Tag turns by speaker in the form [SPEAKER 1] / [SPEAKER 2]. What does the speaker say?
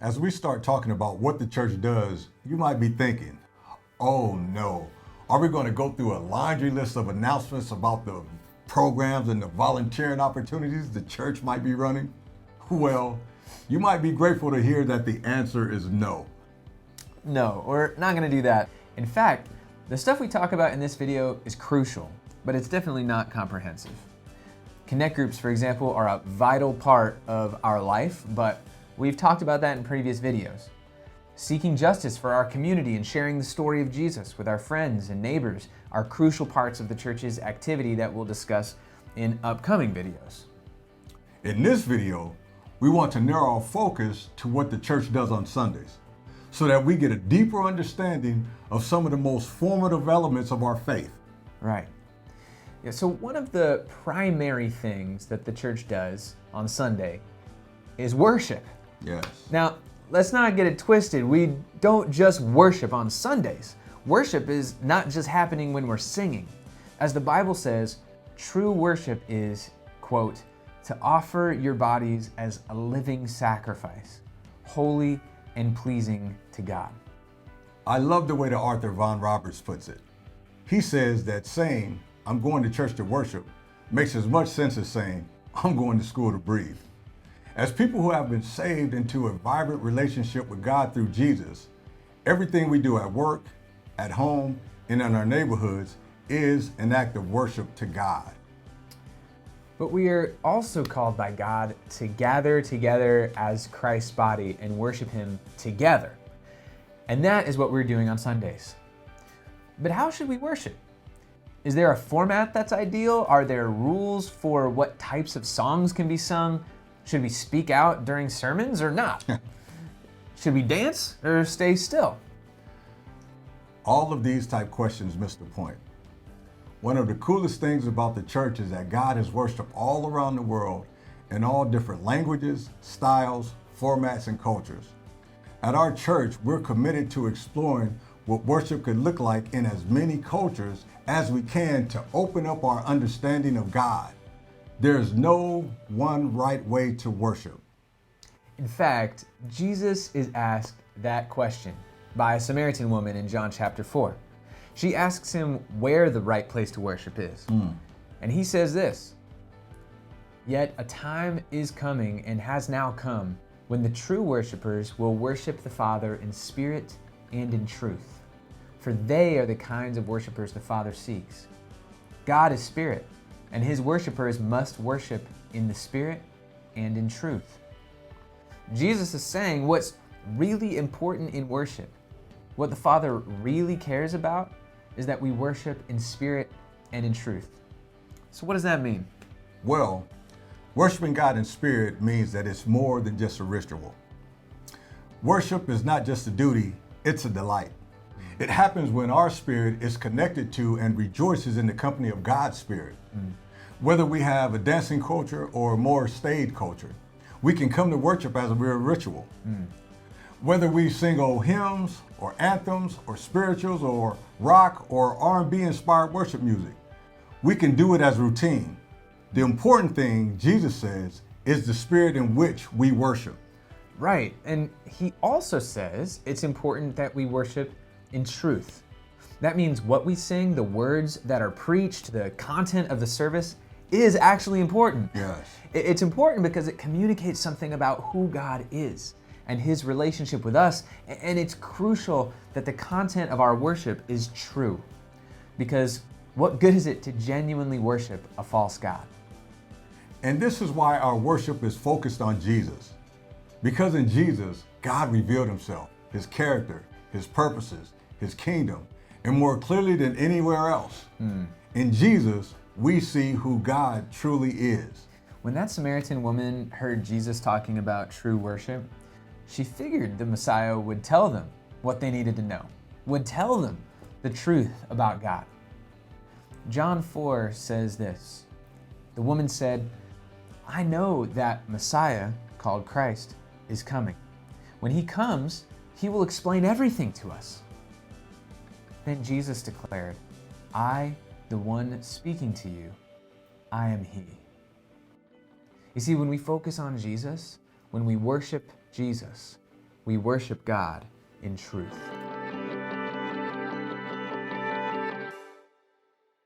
[SPEAKER 1] As we start talking about what the church does, you might be thinking, oh no, are we going to go through a laundry list of announcements about the programs and the volunteering opportunities the church might be running? Well, you might be grateful to hear that the answer is no.
[SPEAKER 2] No, we're not going to do that. In fact, the stuff we talk about in this video is crucial, but it's definitely not comprehensive. Connect groups, for example, are a vital part of our life, but we've talked about that in previous videos. Seeking justice for our community and sharing the story of Jesus with our friends and neighbors are crucial parts of the church's activity that we'll discuss in upcoming videos.
[SPEAKER 1] In this video, we want to narrow our focus to what the church does on Sundays, so that we get a deeper understanding of some of the most formative elements of our faith.
[SPEAKER 2] Right. Yeah, so one of the primary things that the church does on Sunday is worship.
[SPEAKER 1] Yes.
[SPEAKER 2] Now, let's not get it twisted. We don't just worship on Sundays. Worship is not just happening when we're singing. As the Bible says, true worship is, quote, to offer your bodies as a living sacrifice, holy and pleasing to God.
[SPEAKER 1] I love the way that Arthur Von Roberts puts it. He says that saying, I'm going to church to worship, makes as much sense as saying, I'm going to school to breathe. As people who have been saved into a vibrant relationship with God through Jesus, everything we do at work, at home, and in our neighborhoods is an act of worship to God.
[SPEAKER 2] But we are also called by God to gather together as Christ's body and worship Him together. And that is what we're doing on Sundays. But how should we worship? Is there a format that's ideal? Are there rules for what types of songs can be sung? Should we speak out during sermons or not? Should we dance or stay still?
[SPEAKER 1] All of these type questions miss the point. One of the coolest things about the church is that God is worshiped all around the world in all different languages, styles, formats, and cultures. At our church, we're committed to exploring what worship could look like in as many cultures as we can to open up our understanding of God. There's no one right way to worship.
[SPEAKER 2] In fact, Jesus is asked that question by a Samaritan woman in John chapter 4. She asks him where the right place to worship is. And he says this, "Yet a time is coming and has now come when the true worshipers will worship the Father in spirit and in truth. For they are the kinds of worshipers the Father seeks. God is spirit, and His worshipers must worship in the spirit and in truth." Jesus is saying what's really important in worship, what the Father really cares about, is that we worship in spirit and in truth. So what does that mean?
[SPEAKER 1] Well, worshiping God in spirit means that it's more than just a ritual. Worship is not just a duty, it's a delight. It happens when our spirit is connected to and rejoices in the company of God's spirit. Whether we have a dancing culture or a more staid culture, we can come to worship as a real ritual. Whether we sing old hymns or anthems or spirituals or rock or R&B inspired worship music, we can do it as routine. The important thing, Jesus says, is the spirit in which we worship.
[SPEAKER 2] Right, and He also says it's important that we worship in truth. That means what we sing, the words that are preached, the content of the service is actually important.
[SPEAKER 1] Yes.
[SPEAKER 2] It's important because it communicates something about who God is and His relationship with us, and it's crucial that the content of our worship is true. Because what good is it to genuinely worship a false God?
[SPEAKER 1] And this is why our worship is focused on Jesus. Because in Jesus, God revealed Himself, His character, His purposes, His kingdom, and more clearly than anywhere else. In Jesus, we see who God truly is.
[SPEAKER 2] When that Samaritan woman heard Jesus talking about true worship, she figured the Messiah would tell them what they needed to know, would tell them the truth about God. John 4 says this, "The woman said, I know that Messiah, called Christ, is coming. When He comes, He will explain everything to us." Then Jesus declared, "I, the one speaking to you, I am He." You see, when we focus on Jesus, when we worship Jesus, we worship God in truth.